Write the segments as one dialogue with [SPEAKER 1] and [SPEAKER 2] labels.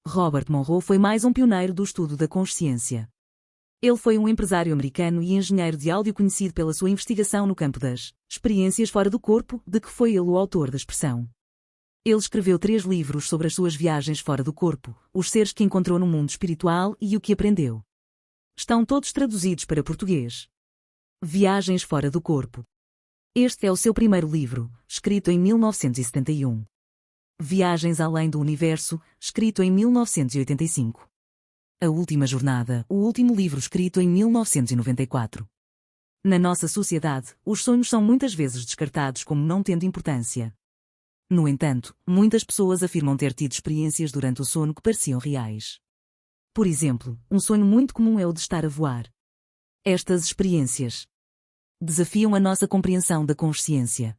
[SPEAKER 1] Robert Monroe foi mais um pioneiro do estudo da consciência. Ele foi um empresário americano e engenheiro de áudio conhecido pela sua investigação no campo das experiências fora do corpo, de que foi ele o autor da expressão. Ele escreveu 3 livros sobre as suas viagens fora do corpo, os seres que encontrou no mundo espiritual e o que aprendeu. Estão todos traduzidos para português. Viagens fora do corpo. Este é o seu primeiro livro, escrito em 1971. Viagens além do universo, escrito em 1985. A Última Jornada, o último livro escrito em 1994. Na nossa sociedade, os sonhos são muitas vezes descartados como não tendo importância. No entanto, muitas pessoas afirmam ter tido experiências durante o sono que pareciam reais. Por exemplo, um sonho muito comum é o de estar a voar. Estas experiências desafiam a nossa compreensão da consciência.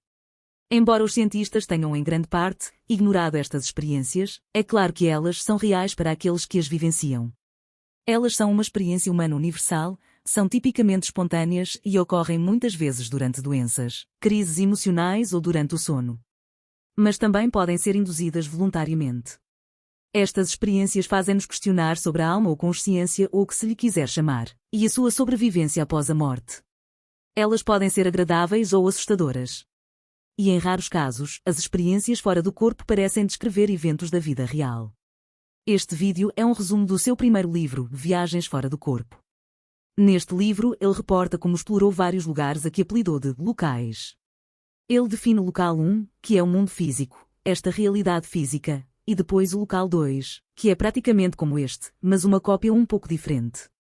[SPEAKER 1] Embora os cientistas tenham em grande parte ignorado estas experiências, é claro que elas são reais para aqueles que as vivenciam. Elas são uma experiência humana universal, são tipicamente espontâneas e ocorrem muitas vezes durante doenças, crises emocionais ou durante o sono. Mas também podem ser induzidas voluntariamente. Estas experiências fazem-nos questionar sobre a alma ou consciência ou o que se lhe quiser chamar, e a sua sobrevivência após a morte. Elas podem ser agradáveis ou assustadoras. E em raros casos, as experiências fora do corpo parecem descrever eventos da vida real. Este vídeo é um resumo do seu primeiro livro, Viagens Fora do Corpo. Neste livro, ele reporta como explorou vários lugares a que apelidou de locais. Ele define o local 1, que é o mundo físico, esta realidade física, e depois o local 2, que é praticamente como este, mas uma cópia um pouco diferente.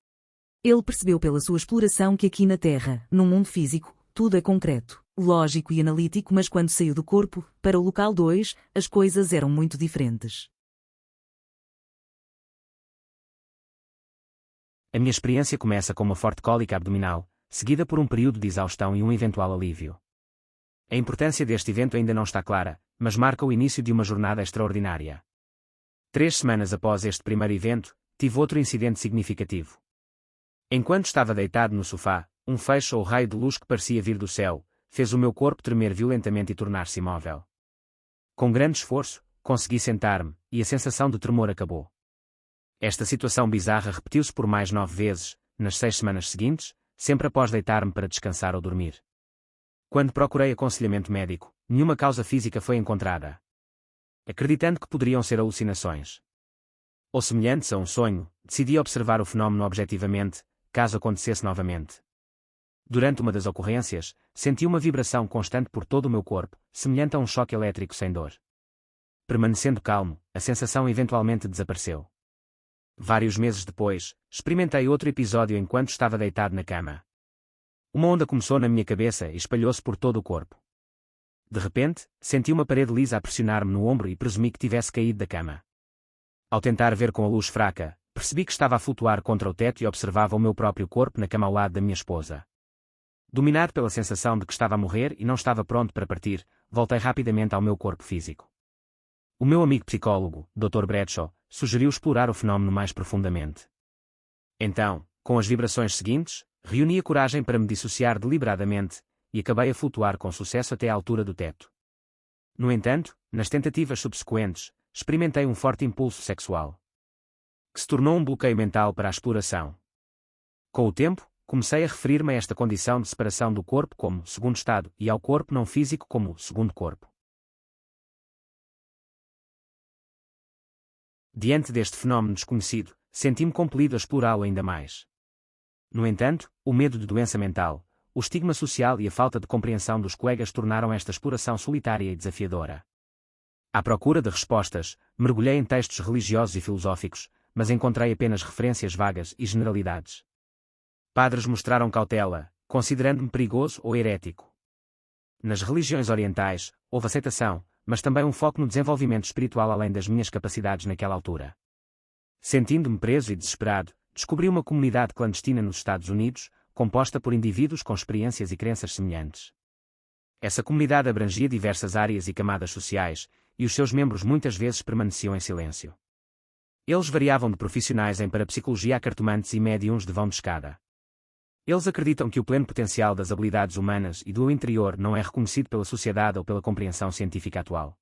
[SPEAKER 1] Ele percebeu pela sua exploração que aqui na Terra, no mundo físico, tudo é concreto, lógico e analítico, mas quando saiu do corpo, para o local 2, as coisas eram muito diferentes.
[SPEAKER 2] A minha experiência começa com uma forte cólica abdominal, seguida por um período de exaustão e um eventual alívio. A importância deste evento ainda não está clara, mas marca o início de uma jornada extraordinária. 3 semanas após este primeiro evento, tive outro incidente significativo. Enquanto estava deitado no sofá, um feixe ou raio de luz que parecia vir do céu, fez o meu corpo tremer violentamente e tornar-se imóvel. Com grande esforço, consegui sentar-me, e a sensação de tremor acabou. Esta situação bizarra repetiu-se por mais 9 vezes, nas 6 semanas seguintes, sempre após deitar-me para descansar ou dormir. Quando procurei aconselhamento médico, nenhuma causa física foi encontrada. Acreditando que poderiam ser alucinações ou semelhantes a um sonho, decidi observar o fenómeno objetivamente, caso acontecesse novamente. Durante uma das ocorrências, senti uma vibração constante por todo o meu corpo, semelhante a um choque elétrico sem dor. Permanecendo calmo, a sensação eventualmente desapareceu. Vários meses depois, experimentei outro episódio enquanto estava deitado na cama. Uma onda começou na minha cabeça e espalhou-se por todo o corpo. De repente, senti uma parede lisa a pressionar-me no ombro e presumi que tivesse caído da cama. Ao tentar ver com a luz fraca, percebi que estava a flutuar contra o teto e observava o meu próprio corpo na cama ao lado da minha esposa. Dominado pela sensação de que estava a morrer e não estava pronto para partir, voltei rapidamente ao meu corpo físico. O meu amigo psicólogo, Dr. Bradshaw, sugeriu explorar o fenómeno mais profundamente. Então, com as vibrações seguintes, reuni a coragem para me dissociar deliberadamente, e acabei a flutuar com sucesso até à altura do teto. No entanto, nas tentativas subsequentes, experimentei um forte impulso sexual, que se tornou um bloqueio mental para a exploração. Com o tempo, comecei a referir-me a esta condição de separação do corpo como segundo estado e ao corpo não físico como segundo corpo. Diante deste fenómeno desconhecido, senti-me compelido a explorá-lo ainda mais. No entanto, o medo de doença mental, o estigma social e a falta de compreensão dos colegas tornaram esta exploração solitária e desafiadora. À procura de respostas, mergulhei em textos religiosos e filosóficos, mas encontrei apenas referências vagas e generalidades. Padres mostraram cautela, considerando-me perigoso ou herético. Nas religiões orientais, houve aceitação, mas também um foco no desenvolvimento espiritual além das minhas capacidades naquela altura. Sentindo-me preso e desesperado, descobri uma comunidade clandestina nos Estados Unidos, composta por indivíduos com experiências e crenças semelhantes. Essa comunidade abrangia diversas áreas e camadas sociais, e os seus membros muitas vezes permaneciam em silêncio. Eles variavam de profissionais em parapsicologia a cartomantes e médiuns de vão de escada. Eles acreditam que o pleno potencial das habilidades humanas e do interior não é reconhecido pela sociedade ou pela compreensão científica atual.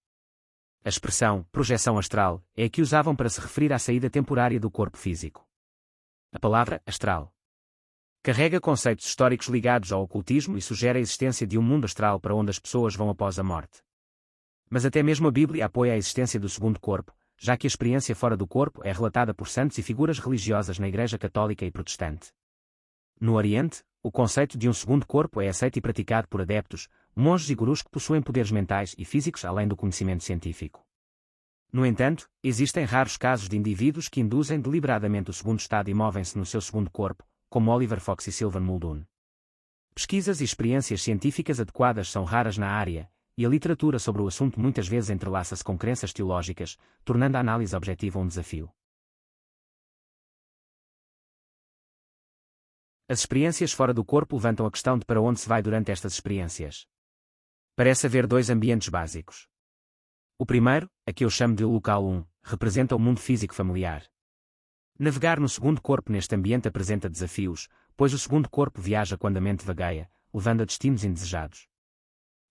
[SPEAKER 2] A expressão projeção astral é a que usavam para se referir à saída temporária do corpo físico. A palavra astral carrega conceitos históricos ligados ao ocultismo e sugere a existência de um mundo astral para onde as pessoas vão após a morte. Mas até mesmo a Bíblia apoia a existência do segundo corpo, já que a experiência fora do corpo é relatada por santos e figuras religiosas na Igreja Católica e Protestante. No Oriente, o conceito de um segundo corpo é aceito e praticado por adeptos, monges e gurus que possuem poderes mentais e físicos além do conhecimento científico. No entanto, existem raros casos de indivíduos que induzem deliberadamente o segundo estado e movem-se no seu segundo corpo, como Oliver Fox e Sylvan Muldoon. Pesquisas e experiências científicas adequadas são raras na área, e a literatura sobre o assunto muitas vezes entrelaça-se com crenças teológicas, tornando a análise objetiva um desafio. As experiências fora do corpo levantam a questão de para onde se vai durante estas experiências. Parece haver dois ambientes básicos. O primeiro, a que eu chamo de local 1, representa o mundo físico familiar. Navegar no segundo corpo neste ambiente apresenta desafios, pois o segundo corpo viaja quando a mente vagueia, levando a destinos indesejados.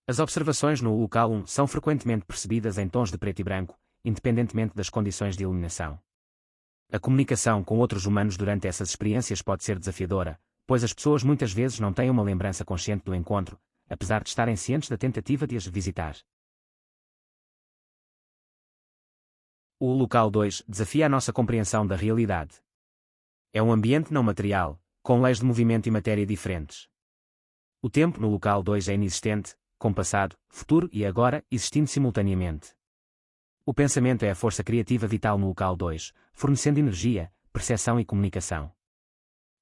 [SPEAKER 2] As observações no local 1 são frequentemente percebidas em tons de preto e branco, independentemente das condições de iluminação. A comunicação com outros humanos durante essas experiências pode ser desafiadora, pois as pessoas muitas vezes não têm uma lembrança consciente do encontro, apesar de estarem cientes da tentativa de as visitar. O local 2 desafia a nossa compreensão da realidade. É um ambiente não material, com leis de movimento e matéria diferentes. O tempo no local 2 é inexistente, com passado, futuro e agora existindo simultaneamente. O pensamento é a força criativa vital no local 2, fornecendo energia, percepção e comunicação.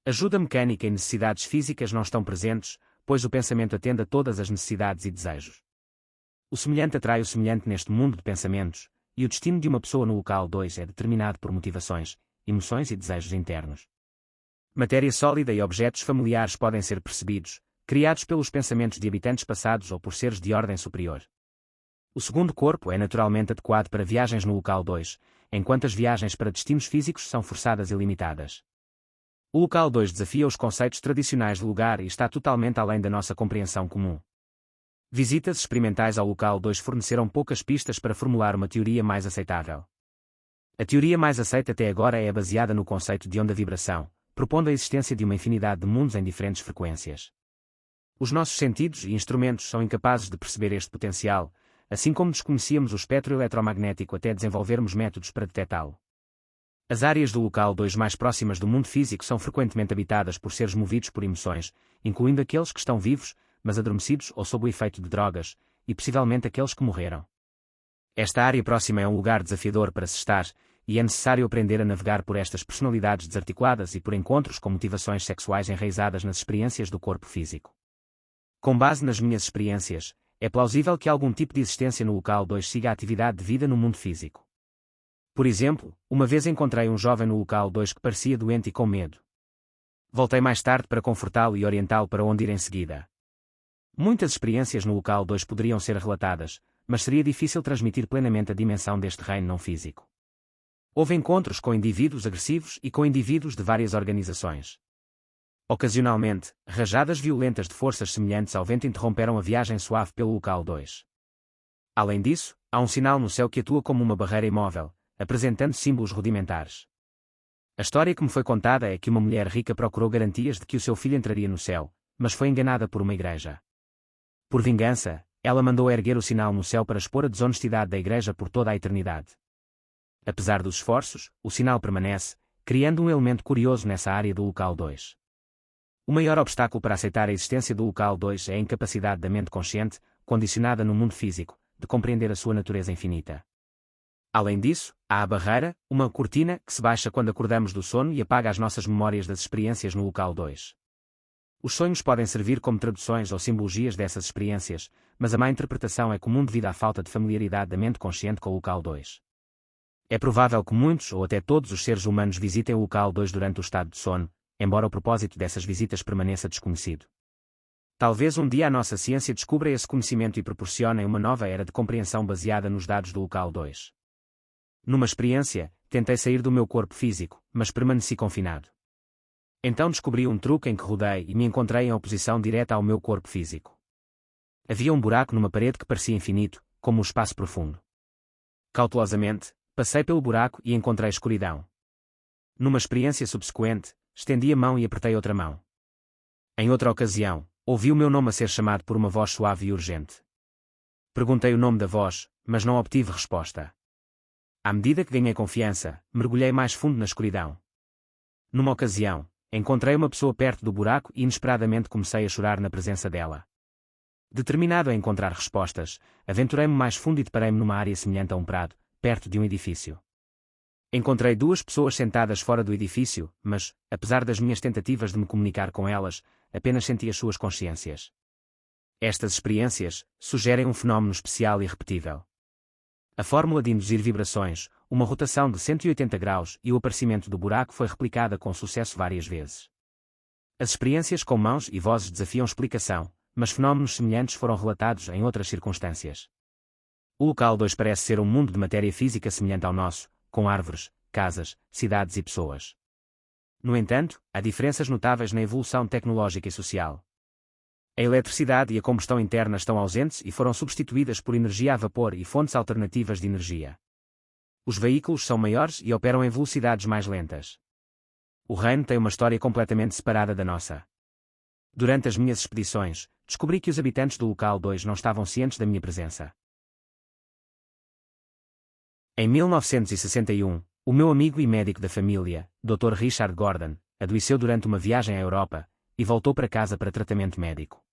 [SPEAKER 2] Ajuda mecânica e necessidades físicas não estão presentes, pois o pensamento atende a todas as necessidades e desejos. O semelhante atrai o semelhante neste mundo de pensamentos, e o destino de uma pessoa no local 2 é determinado por motivações, emoções e desejos internos. Matéria sólida e objetos familiares podem ser percebidos, criados pelos pensamentos de habitantes passados ou por seres de ordem superior. O segundo corpo é naturalmente adequado para viagens no local 2, enquanto as viagens para destinos físicos são forçadas e limitadas. O local 2 desafia os conceitos tradicionais de lugar e está totalmente além da nossa compreensão comum. Visitas experimentais ao local 2 forneceram poucas pistas para formular uma teoria mais aceitável. A teoria mais aceita até agora é baseada no conceito de onda-vibração, propondo a existência de uma infinidade de mundos em diferentes frequências. Os nossos sentidos e instrumentos são incapazes de perceber este potencial, assim como desconhecíamos o espectro eletromagnético até desenvolvermos métodos para detectá-lo. As áreas do local 2 mais próximas do mundo físico são frequentemente habitadas por seres movidos por emoções, incluindo aqueles que estão vivos, mas adormecidos ou sob o efeito de drogas, e possivelmente aqueles que morreram. Esta área próxima é um lugar desafiador para se estar, e é necessário aprender a navegar por estas personalidades desarticuladas e por encontros com motivações sexuais enraizadas nas experiências do corpo físico. Com base nas minhas experiências, é plausível que algum tipo de existência no local 2 siga a atividade de vida no mundo físico. Por exemplo, uma vez encontrei um jovem no local 2 que parecia doente e com medo. Voltei mais tarde para confortá-lo e orientá-lo para onde ir em seguida. Muitas experiências no local 2 poderiam ser relatadas, mas seria difícil transmitir plenamente a dimensão deste reino não físico. Houve encontros com indivíduos agressivos e com indivíduos de várias organizações. Ocasionalmente, rajadas violentas de forças semelhantes ao vento interromperam a viagem suave pelo local 2. Além disso, há um sinal no céu que atua como uma barreira imóvel, apresentando símbolos rudimentares. A história que me foi contada é que uma mulher rica procurou garantias de que o seu filho entraria no céu, mas foi enganada por uma igreja. Por vingança, ela mandou erguer o sinal no céu para expor a desonestidade da igreja por toda a eternidade. Apesar dos esforços, o sinal permanece, criando um elemento curioso nessa área do local 2. O maior obstáculo para aceitar a existência do local 2 é a incapacidade da mente consciente, condicionada no mundo físico, de compreender a sua natureza infinita. Além disso, há a barreira, uma cortina que se baixa quando acordamos do sono e apaga as nossas memórias das experiências no local 2. Os sonhos podem servir como traduções ou simbologias dessas experiências, mas a má interpretação é comum devido à falta de familiaridade da mente consciente com o local 2. É provável que muitos ou até todos os seres humanos visitem o local 2 durante o estado de sono, embora o propósito dessas visitas permaneça desconhecido. Talvez um dia a nossa ciência descubra esse conhecimento e proporcione uma nova era de compreensão baseada nos dados do local 2. Numa experiência, tentei sair do meu corpo físico, mas permaneci confinado. Então descobri um truque em que rodei e me encontrei em oposição direta ao meu corpo físico. Havia um buraco numa parede que parecia infinito, como um espaço profundo. Cautelosamente, passei pelo buraco e encontrei escuridão. Numa experiência subsequente, estendi a mão e apertei outra mão. Em outra ocasião, ouvi o meu nome a ser chamado por uma voz suave e urgente. Perguntei o nome da voz, mas não obtive resposta. À medida que ganhei confiança, mergulhei mais fundo na escuridão. Numa ocasião, encontrei uma pessoa perto do buraco e inesperadamente comecei a chorar na presença dela. Determinado a encontrar respostas, aventurei-me mais fundo e deparei-me numa área semelhante a um prado, perto de um edifício. Encontrei duas pessoas sentadas fora do edifício, mas, apesar das minhas tentativas de me comunicar com elas, apenas senti as suas consciências. Estas experiências sugerem um fenómeno especial e repetível. A fórmula de induzir vibrações, uma rotação de 180 graus e o aparecimento do buraco foi replicada com sucesso várias vezes. As experiências com mãos e vozes desafiam explicação, mas fenómenos semelhantes foram relatados em outras circunstâncias. O local 2 parece ser um mundo de matéria física semelhante ao nosso, com árvores, casas, cidades e pessoas. No entanto, há diferenças notáveis na evolução tecnológica e social. A eletricidade e a combustão interna estão ausentes e foram substituídas por energia a vapor e fontes alternativas de energia. Os veículos são maiores e operam em velocidades mais lentas. O reino tem uma história completamente separada da nossa. Durante as minhas expedições, descobri que os habitantes do local 2 não estavam cientes da minha presença. Em 1961, o meu amigo e médico da família, Dr. Richard Gordon, adoeceu durante uma viagem à Europa e voltou para casa para tratamento médico.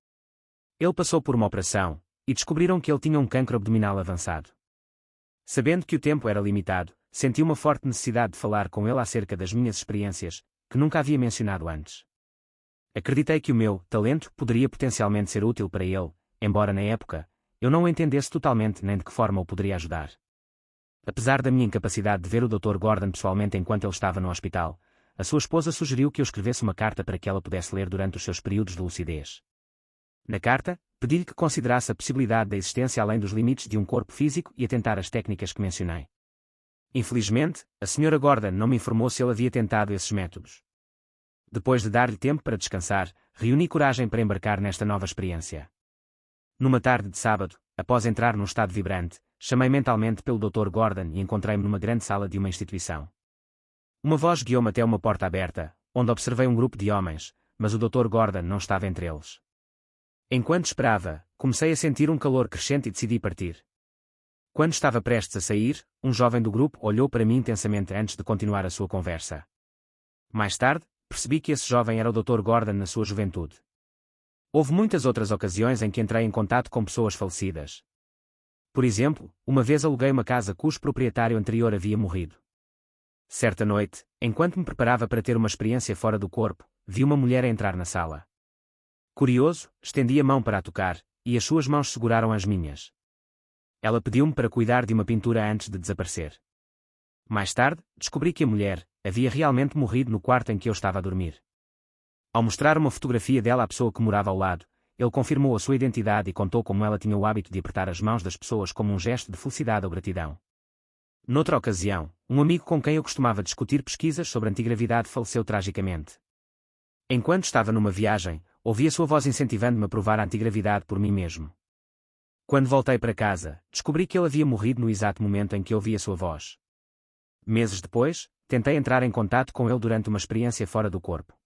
[SPEAKER 2] Ele passou por uma operação e descobriram que ele tinha um cancro abdominal avançado. Sabendo que o tempo era limitado, senti uma forte necessidade de falar com ele acerca das minhas experiências, que nunca havia mencionado antes. Acreditei que o meu talento poderia potencialmente ser útil para ele, embora na época, eu não o entendesse totalmente nem de que forma o poderia ajudar. Apesar da minha incapacidade de ver o Dr. Gordon pessoalmente enquanto ele estava no hospital, a sua esposa sugeriu que eu escrevesse uma carta para que ela pudesse ler durante os seus períodos de lucidez. Na carta, pedi-lhe que considerasse a possibilidade da existência além dos limites de um corpo físico e atentar às técnicas que mencionei. Infelizmente, a Sra. Gordon não me informou se ele havia tentado esses métodos. Depois de dar-lhe tempo para descansar, reuni coragem para embarcar nesta nova experiência. Numa tarde de sábado, após entrar num estado vibrante, chamei mentalmente pelo Dr. Gordon e encontrei-me numa grande sala de uma instituição. Uma voz guiou-me até uma porta aberta, onde observei um grupo de homens, mas o Dr. Gordon não estava entre eles. Enquanto esperava, comecei a sentir um calor crescente e decidi partir. Quando estava prestes a sair, um jovem do grupo olhou para mim intensamente antes de continuar a sua conversa. Mais tarde, percebi que esse jovem era o Dr. Gordon na sua juventude. Houve muitas outras ocasiões em que entrei em contato com pessoas falecidas. Por exemplo, uma vez aluguei uma casa cujo proprietário anterior havia morrido. Certa noite, enquanto me preparava para ter uma experiência fora do corpo, vi uma mulher entrar na sala. Curioso, estendi a mão para a tocar, e as suas mãos seguraram as minhas. Ela pediu-me para cuidar de uma pintura antes de desaparecer. Mais tarde, descobri que a mulher havia realmente morrido no quarto em que eu estava a dormir. Ao mostrar uma fotografia dela à pessoa que morava ao lado, ele confirmou a sua identidade e contou como ela tinha o hábito de apertar as mãos das pessoas como um gesto de felicidade ou gratidão. Noutra ocasião, um amigo com quem eu costumava discutir pesquisas sobre antigravidade faleceu tragicamente. Enquanto estava numa viagem, ouvi a sua voz incentivando-me a provar a antigravidade por mim mesmo. Quando voltei para casa, descobri que ele havia morrido no exato momento em que ouvi a sua voz. Meses depois, tentei entrar em contato com ele durante uma experiência fora do corpo.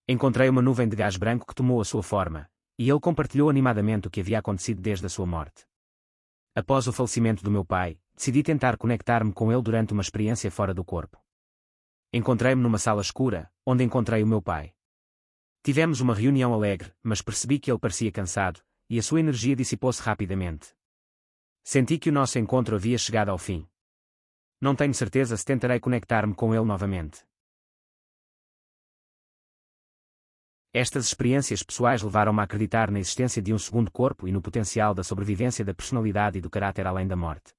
[SPEAKER 2] Encontrei uma nuvem de gás branco que tomou a sua forma, e ele compartilhou animadamente o que havia acontecido desde a sua morte. Após o falecimento do meu pai, decidi tentar conectar-me com ele durante uma experiência fora do corpo. Encontrei-me numa sala escura, onde encontrei o meu pai. Tivemos uma reunião alegre, mas percebi que ele parecia cansado, e a sua energia dissipou-se rapidamente. Senti que o nosso encontro havia chegado ao fim. Não tenho certeza se tentarei conectar-me com ele novamente. Estas experiências pessoais levaram-me a acreditar na existência de um segundo corpo e no potencial da sobrevivência da personalidade e do caráter além da morte.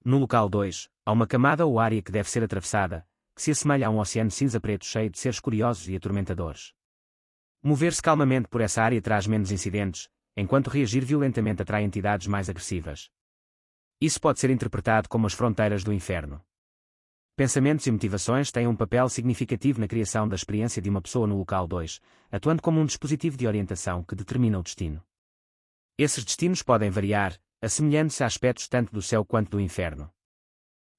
[SPEAKER 2] No local 2, há uma camada ou área que deve ser atravessada, que se assemelha a um oceano cinza-preto cheio de seres curiosos e atormentadores. Mover-se calmamente por essa área traz menos incidentes, enquanto reagir violentamente atrai entidades mais agressivas. Isso pode ser interpretado como as fronteiras do inferno. Pensamentos e motivações têm um papel significativo na criação da experiência de uma pessoa no local 2, atuando como um dispositivo de orientação que determina o destino. Esses destinos podem variar, assemelhando-se a aspectos tanto do céu quanto do inferno.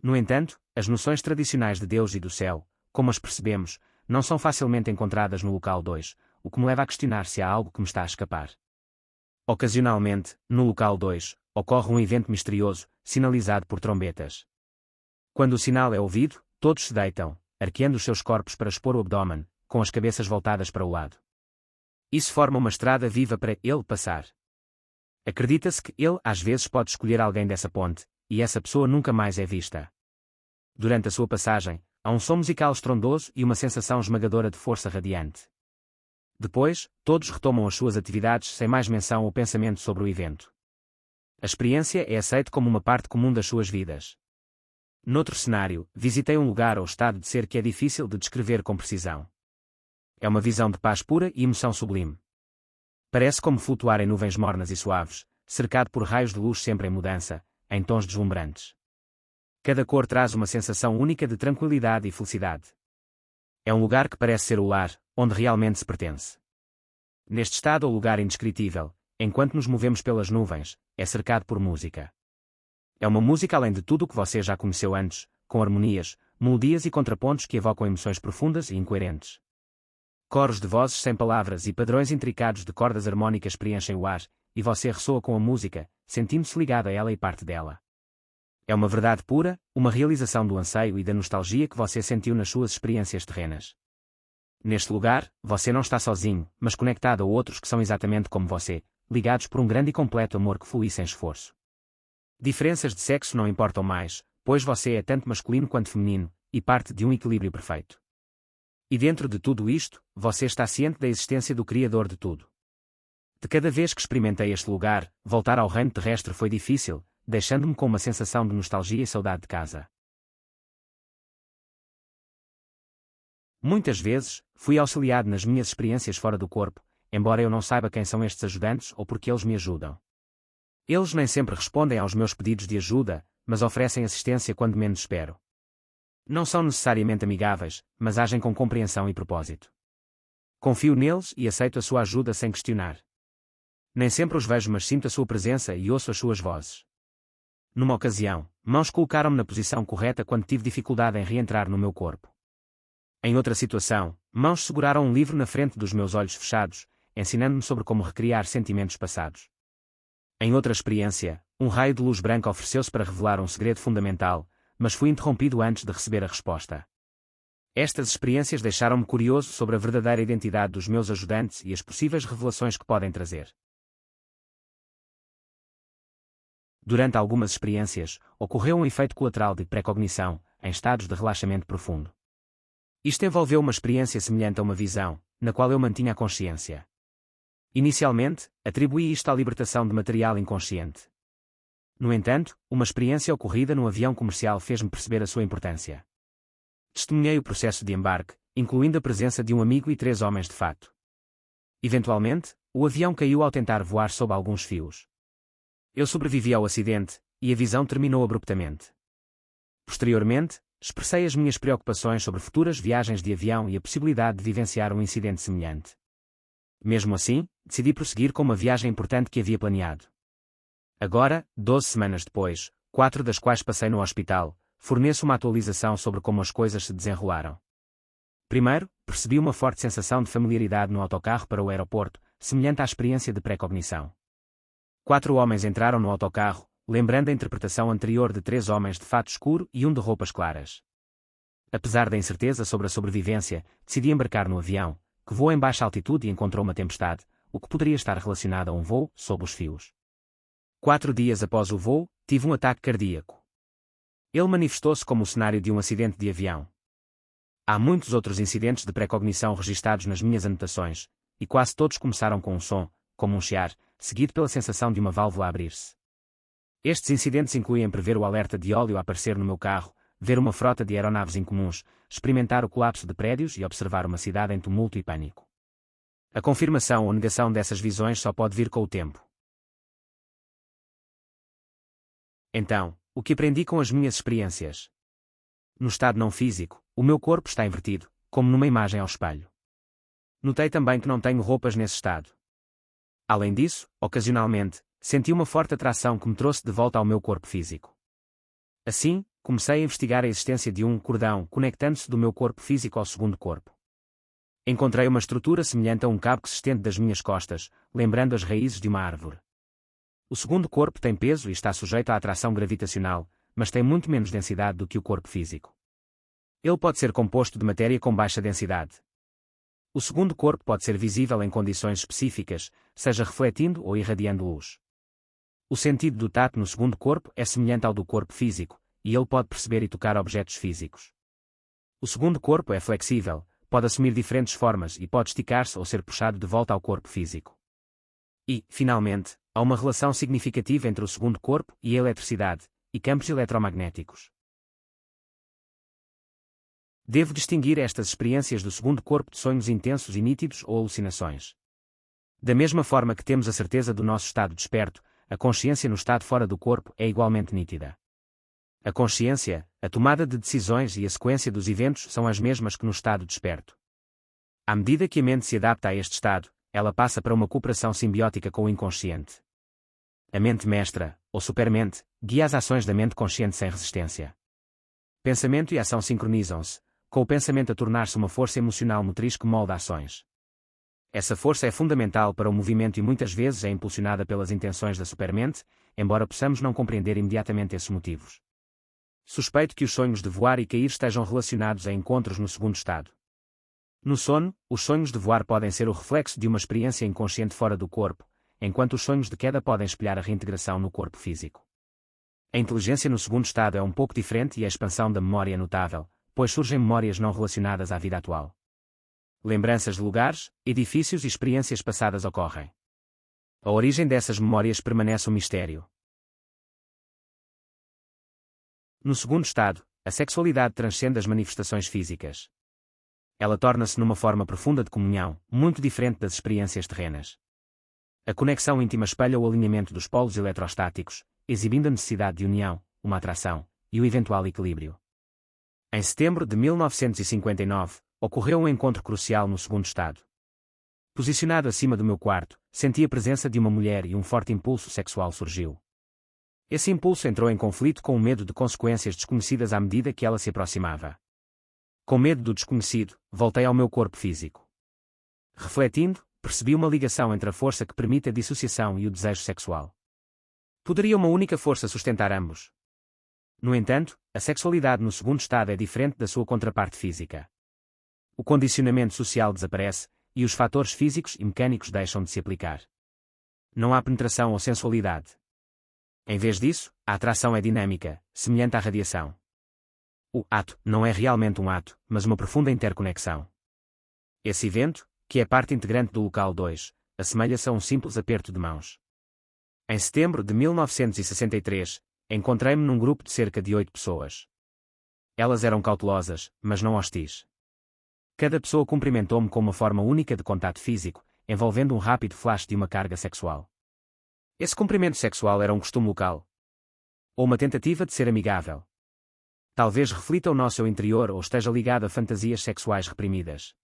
[SPEAKER 2] No entanto, as noções tradicionais de Deus e do céu, como as percebemos, não são facilmente encontradas no local 2, o que me leva a questionar se há algo que me está a escapar. Ocasionalmente, no local 2, ocorre um evento misterioso, sinalizado por trombetas. Quando o sinal é ouvido, todos se deitam, arqueando os seus corpos para expor o abdômen, com as cabeças voltadas para o lado. Isso forma uma estrada viva para ele passar. Acredita-se que ele às vezes pode escolher alguém dessa ponte, e essa pessoa nunca mais é vista. Durante a sua passagem, há um som musical estrondoso e uma sensação esmagadora de força radiante. Depois, todos retomam as suas atividades sem mais menção ou pensamento sobre o evento. A experiência é aceita como uma parte comum das suas vidas. Noutro cenário, visitei um lugar ou estado de ser que é difícil de descrever com precisão. É uma visão de paz pura e emoção sublime. Parece como flutuar em nuvens mornas e suaves, cercado por raios de luz sempre em mudança, em tons deslumbrantes. Cada cor traz uma sensação única de tranquilidade e felicidade. É um lugar que parece ser o lar, onde realmente se pertence. Neste estado ou lugar indescritível, enquanto nos movemos pelas nuvens, é cercado por música. É uma música além de tudo o que você já conheceu antes, com harmonias, melodias e contrapontos que evocam emoções profundas e incoerentes. Coros de vozes sem palavras e padrões intricados de cordas harmônicas preenchem o ar, e você ressoa com a música, sentindo-se ligado a ela e parte dela. É uma verdade pura, uma realização do anseio e da nostalgia que você sentiu nas suas experiências terrenas. Neste lugar, você não está sozinho, mas conectado a outros que são exatamente como você, ligados por um grande e completo amor que flui sem esforço. Diferenças de sexo não importam mais, pois você é tanto masculino quanto feminino, e parte de um equilíbrio perfeito. E dentro de tudo isto, você está ciente da existência do Criador de tudo. De cada vez que experimentei este lugar, voltar ao reino terrestre foi difícil, deixando-me com uma sensação de nostalgia e saudade de casa. Muitas vezes, fui auxiliado nas minhas experiências fora do corpo, embora eu não saiba quem são estes ajudantes ou porque eles me ajudam. Eles nem sempre respondem aos meus pedidos de ajuda, mas oferecem assistência quando menos espero. Não são necessariamente amigáveis, mas agem com compreensão e propósito. Confio neles e aceito a sua ajuda sem questionar. Nem sempre os vejo, mas sinto a sua presença e ouço as suas vozes. Numa ocasião, mãos colocaram-me na posição correta quando tive dificuldade em reentrar no meu corpo. Em outra situação, mãos seguraram um livro na frente dos meus olhos fechados, ensinando-me sobre como recriar sentimentos passados. Em outra experiência, um raio de luz branca ofereceu-se para revelar um segredo fundamental, mas fui interrompido antes de receber a resposta. Estas experiências deixaram-me curioso sobre a verdadeira identidade dos meus ajudantes e as possíveis revelações que podem trazer. Durante algumas experiências, ocorreu um efeito colateral de precognição, em estados de relaxamento profundo. Isto envolveu uma experiência semelhante a uma visão, na qual eu mantinha a consciência. Inicialmente, atribuí isto à libertação de material inconsciente. No entanto, uma experiência ocorrida num avião comercial fez-me perceber a sua importância. Testemunhei o processo de embarque, incluindo a presença de um amigo e 3 homens de fato. Eventualmente, o avião caiu ao tentar voar sob alguns fios. Eu sobrevivi ao acidente, e a visão terminou abruptamente. Posteriormente, expressei as minhas preocupações sobre futuras viagens de avião e a possibilidade de vivenciar um incidente semelhante. Mesmo assim, decidi prosseguir com uma viagem importante que havia planeado. Agora, 12 semanas depois, 4 das quais passei no hospital, forneço uma atualização sobre como as coisas se desenrolaram. Primeiro, percebi uma forte sensação de familiaridade no autocarro para o aeroporto, semelhante à experiência de precognição. 4 homens entraram no autocarro, lembrando a interpretação anterior de 3 homens de fato escuro e um de roupas claras. Apesar da incerteza sobre a sobrevivência, decidi embarcar no avião, que voa em baixa altitude e encontrou uma tempestade, o que poderia estar relacionado a um voo sob os fios. 4 dias após o voo, tive um ataque cardíaco. Ele manifestou-se como o cenário de um acidente de avião. Há muitos outros incidentes de precognição registados nas minhas anotações, e quase todos começaram com um som, como um chiar, seguido pela sensação de uma válvula a abrir-se. Estes incidentes incluem prever o alerta de óleo a aparecer no meu carro, ver uma frota de aeronaves incomuns, experimentar o colapso de prédios e observar uma cidade em tumulto e pânico. A confirmação ou negação dessas visões só pode vir com o tempo. Então, o que aprendi com as minhas experiências? No estado não físico, o meu corpo está invertido, como numa imagem ao espelho. Notei também que não tenho roupas nesse estado. Além disso, ocasionalmente, Senti uma forte atração que me trouxe de volta ao meu corpo físico. Assim, comecei a investigar a existência de um cordão conectando-se do meu corpo físico ao segundo corpo. Encontrei uma estrutura semelhante a um cabo que se estende das minhas costas, lembrando as raízes de uma árvore. O segundo corpo tem peso e está sujeito à atração gravitacional, mas tem muito menos densidade do que o corpo físico. Ele pode ser composto de matéria com baixa densidade. O segundo corpo pode ser visível em condições específicas, seja refletindo ou irradiando luz. O sentido do tato no segundo corpo é semelhante ao do corpo físico, e ele pode perceber e tocar objetos físicos. O segundo corpo é flexível, pode assumir diferentes formas e pode esticar-se ou ser puxado de volta ao corpo físico. E, finalmente, há uma relação significativa entre o segundo corpo e a eletricidade, e campos eletromagnéticos. Devo distinguir estas experiências do segundo corpo de sonhos intensos e nítidos ou alucinações. Da mesma forma que temos a certeza do nosso estado desperto, a consciência no estado fora do corpo é igualmente nítida. A consciência, a tomada de decisões e a sequência dos eventos são as mesmas que no estado desperto. À medida que a mente se adapta a este estado, ela passa para uma cooperação simbiótica com o inconsciente. A mente mestra, ou supermente, guia as ações da mente consciente sem resistência. Pensamento e ação sincronizam-se, com o pensamento a tornar-se uma força emocional motriz que molda ações. Essa força é fundamental para o movimento e muitas vezes é impulsionada pelas intenções da supermente, embora possamos não compreender imediatamente esses motivos. Suspeito que os sonhos de voar e cair estejam relacionados a encontros no segundo estado. No sono, os sonhos de voar podem ser o reflexo de uma experiência inconsciente fora do corpo, enquanto os sonhos de queda podem espelhar a reintegração no corpo físico. A inteligência no segundo estado é um pouco diferente e a expansão da memória é notável, pois surgem memórias não relacionadas à vida atual. Lembranças de lugares, edifícios e experiências passadas ocorrem. A origem dessas memórias permanece um mistério. No segundo estado, a sexualidade transcende as manifestações físicas. Ela torna-se numa forma profunda de comunhão, muito diferente das experiências terrenas. A conexão íntima espelha o alinhamento dos polos eletrostáticos, exibindo a necessidade de união, uma atração, e o eventual equilíbrio. Em setembro de 1959, ocorreu um encontro crucial no segundo estado. Posicionado acima do meu quarto, senti a presença de uma mulher e um forte impulso sexual surgiu. Esse impulso entrou em conflito com o medo de consequências desconhecidas à medida que ela se aproximava. Com medo do desconhecido, voltei ao meu corpo físico. Refletindo, percebi uma ligação entre a força que permite a dissociação e o desejo sexual. Poderia uma única força sustentar ambos? No entanto, a sexualidade no segundo estado é diferente da sua contraparte física. O condicionamento social desaparece, e os fatores físicos e mecânicos deixam de se aplicar. Não há penetração ou sensualidade. Em vez disso, a atração é dinâmica, semelhante à radiação. O ato não é realmente um ato, mas uma profunda interconexão. Esse evento, que é parte integrante do local 2, assemelha-se a um simples aperto de mãos. Em setembro de 1963, encontrei-me num grupo de cerca de 8 pessoas. Elas eram cautelosas, mas não hostis. Cada pessoa cumprimentou-me com uma forma única de contato físico, envolvendo um rápido flash de uma carga sexual. Esse cumprimento sexual era um costume local. Ou uma tentativa de ser amigável. Talvez reflita o nosso eu interior ou esteja ligado a fantasias sexuais reprimidas.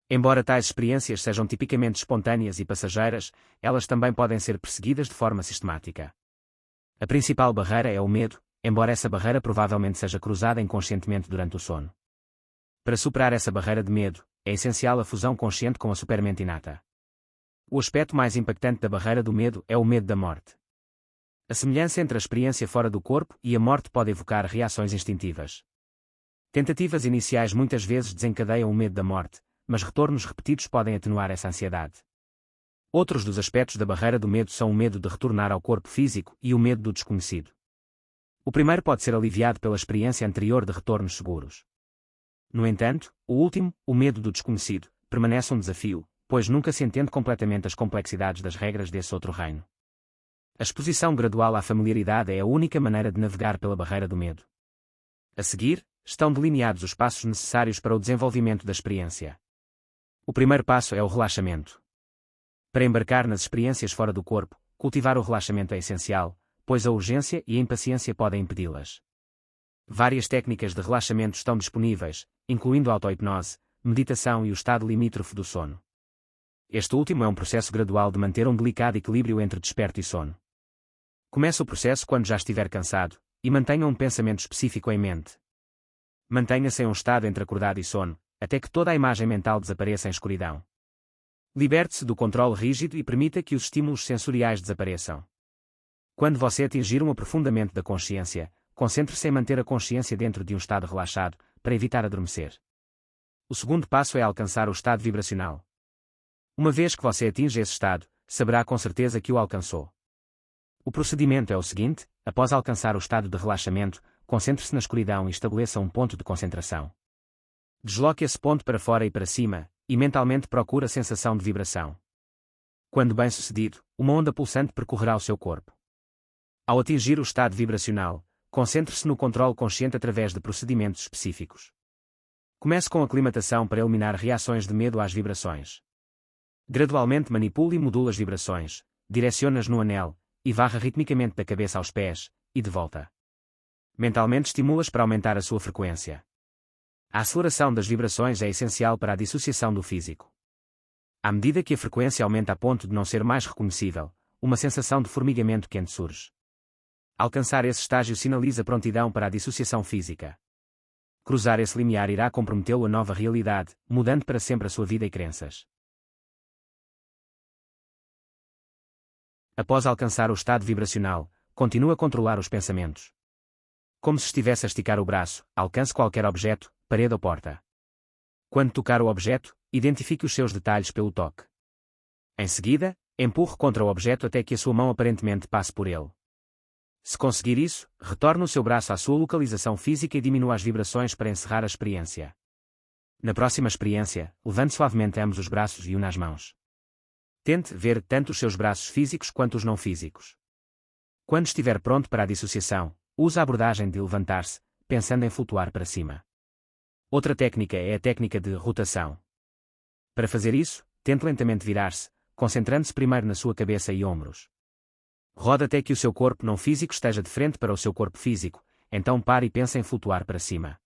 [SPEAKER 2] Embora tais experiências sejam tipicamente espontâneas e passageiras, elas também podem ser perseguidas de forma sistemática. A principal barreira é o medo, embora essa barreira provavelmente seja cruzada inconscientemente durante o sono. Para superar essa barreira de medo, é essencial a fusão consciente com a supermente inata. O aspecto mais impactante da barreira do medo é o medo da morte. A semelhança entre a experiência fora do corpo e a morte pode evocar reações instintivas. Tentativas iniciais muitas vezes desencadeiam o medo da morte, mas retornos repetidos podem atenuar essa ansiedade. Outros dos aspectos da barreira do medo são o medo de retornar ao corpo físico e o medo do desconhecido. O primeiro pode ser aliviado pela experiência anterior de retornos seguros. No entanto, o último, o medo do desconhecido, permanece um desafio, pois nunca se entende completamente as complexidades das regras desse outro reino. A exposição gradual à familiaridade é a única maneira de navegar pela barreira do medo. A seguir, estão delineados os passos necessários para o desenvolvimento da experiência. O primeiro passo é o relaxamento. Para embarcar nas experiências fora do corpo, cultivar o relaxamento é essencial, pois a urgência e a impaciência podem impedi-las. Várias técnicas de relaxamento estão disponíveis, incluindo a auto-hipnose, meditação e o estado limítrofe do sono. Este último é um processo gradual de manter um delicado equilíbrio entre desperto e sono. Comece o processo quando já estiver cansado, e mantenha um pensamento específico em mente. Mantenha-se em um estado entre acordado e sono, até que toda a imagem mental desapareça em escuridão. Liberte-se do controle rígido e permita que os estímulos sensoriais desapareçam. Quando você atingir um aprofundamento da consciência, concentre-se em manter a consciência dentro de um estado relaxado, para evitar adormecer. O segundo passo é alcançar o estado vibracional. Uma vez que você atinge esse estado, saberá com certeza que o alcançou. O procedimento é o seguinte: após alcançar o estado de relaxamento, concentre-se na escuridão e estabeleça um ponto de concentração. Desloque esse ponto para fora e para cima, e mentalmente procure a sensação de vibração. Quando bem-sucedido, uma onda pulsante percorrerá o seu corpo. Ao atingir o estado vibracional, concentre-se no controle consciente através de procedimentos específicos. Comece com a aclimatação para eliminar reações de medo às vibrações. Gradualmente manipule e module as vibrações, direcione-as no anel, e varra ritmicamente da cabeça aos pés, e de volta. Mentalmente estimula-as para aumentar a sua frequência. A aceleração das vibrações é essencial para a dissociação do físico. À medida que a frequência aumenta a ponto de não ser mais reconhecível, uma sensação de formigamento quente surge. Alcançar esse estágio sinaliza prontidão para a dissociação física. Cruzar esse limiar irá comprometê-lo a nova realidade, mudando para sempre a sua vida e crenças. Após alcançar o estado vibracional, continue a controlar os pensamentos. Como se estivesse a esticar o braço, alcance qualquer objeto, parede ou porta. Quando tocar o objeto, identifique os seus detalhes pelo toque. Em seguida, empurre contra o objeto até que a sua mão aparentemente passe por ele. Se conseguir isso, retorne o seu braço à sua localização física e diminua as vibrações para encerrar a experiência. Na próxima experiência, levante suavemente ambos os braços e una as mãos. Tente ver tanto os seus braços físicos quanto os não físicos. Quando estiver pronto para a dissociação, use a abordagem de levantar-se, pensando em flutuar para cima. Outra técnica é a técnica de rotação. Para fazer isso, tente lentamente virar-se, concentrando-se primeiro na sua cabeça e ombros. Roda até que o seu corpo não físico esteja de frente para o seu corpo físico, então pare e pense em flutuar para cima.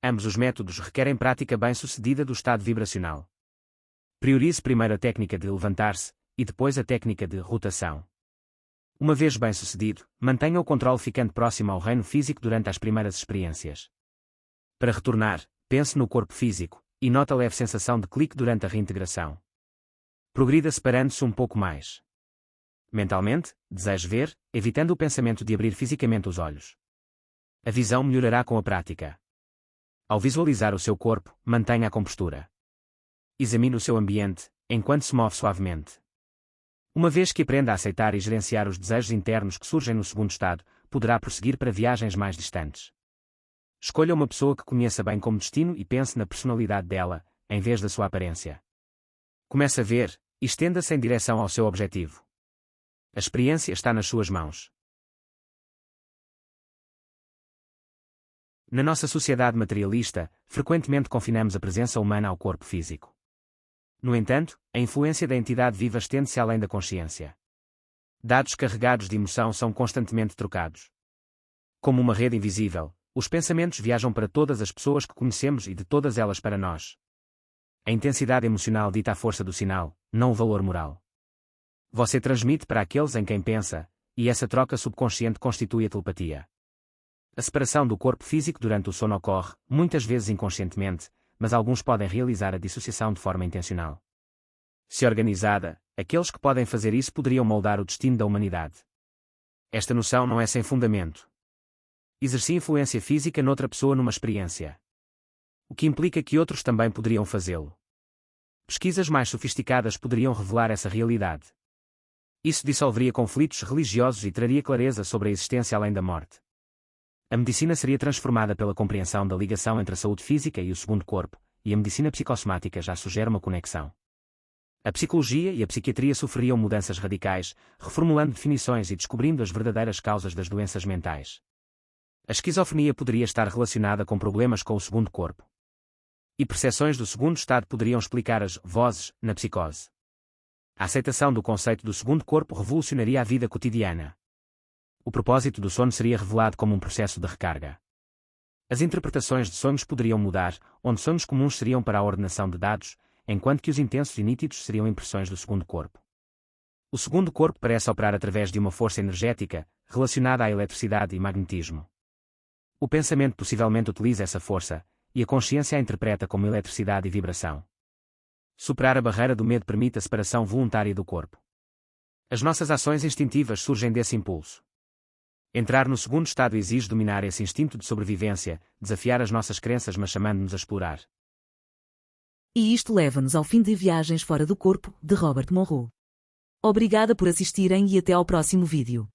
[SPEAKER 2] Ambos os métodos requerem prática bem-sucedida do estado vibracional. Priorize primeiro a técnica de levantar-se, e depois a técnica de rotação. Uma vez bem-sucedido, mantenha o controle ficando próximo ao reino físico durante as primeiras experiências. Para retornar, pense no corpo físico, e note a leve sensação de clique durante a reintegração. Progrida separando-se um pouco mais. Mentalmente, deseje ver, evitando o pensamento de abrir fisicamente os olhos. A visão melhorará com a prática. Ao visualizar o seu corpo, mantenha a compostura. Examine o seu ambiente, enquanto se move suavemente. Uma vez que aprenda a aceitar e gerenciar os desejos internos que surgem no segundo estado, poderá prosseguir para viagens mais distantes. Escolha uma pessoa que conheça bem como destino e pense na personalidade dela, em vez da sua aparência. Comece a ver, e estenda-se em direção ao seu objetivo. A experiência está nas suas mãos. Na nossa sociedade materialista, frequentemente confinamos a presença humana ao corpo físico. No entanto, a influência da entidade viva estende-se além da consciência. Dados carregados de emoção são constantemente trocados. Como uma rede invisível, os pensamentos viajam para todas as pessoas que conhecemos e de todas elas para nós. A intensidade emocional dita a força do sinal, não o valor moral. Você transmite para aqueles em quem pensa, e essa troca subconsciente constitui a telepatia. A separação do corpo físico durante o sono ocorre, muitas vezes inconscientemente, mas alguns podem realizar a dissociação de forma intencional. Se organizada, aqueles que podem fazer isso poderiam moldar o destino da humanidade. Esta noção não é sem fundamento. Exerci influência física noutra pessoa numa experiência. O que implica que outros também poderiam fazê-lo. Pesquisas mais sofisticadas poderiam revelar essa realidade. Isso dissolveria conflitos religiosos e traria clareza sobre a existência além da morte. A medicina seria transformada pela compreensão da ligação entre a saúde física e o segundo corpo, e a medicina psicossomática já sugere uma conexão. A psicologia e a psiquiatria sofreriam mudanças radicais, reformulando definições e descobrindo as verdadeiras causas das doenças mentais. A esquizofrenia poderia estar relacionada com problemas com o segundo corpo. E percepções do segundo estado poderiam explicar as vozes na psicose. A aceitação do conceito do segundo corpo revolucionaria a vida cotidiana. O propósito do sono seria revelado como um processo de recarga. As interpretações de sonhos poderiam mudar, onde sonhos comuns seriam para a ordenação de dados, enquanto que os intensos e nítidos seriam impressões do segundo corpo. O segundo corpo parece operar através de uma força energética, relacionada à eletricidade e magnetismo. O pensamento possivelmente utiliza essa força, e a consciência a interpreta como eletricidade e vibração. Superar a barreira do medo permite a separação voluntária do corpo. As nossas ações instintivas surgem desse impulso. Entrar no segundo estado exige dominar esse instinto de sobrevivência, desafiar as nossas crenças mas chamando-nos a explorar.
[SPEAKER 1] E isto leva-nos ao fim de Viagens Fora do Corpo, de Robert Monroe. Obrigada por assistirem e até ao próximo vídeo.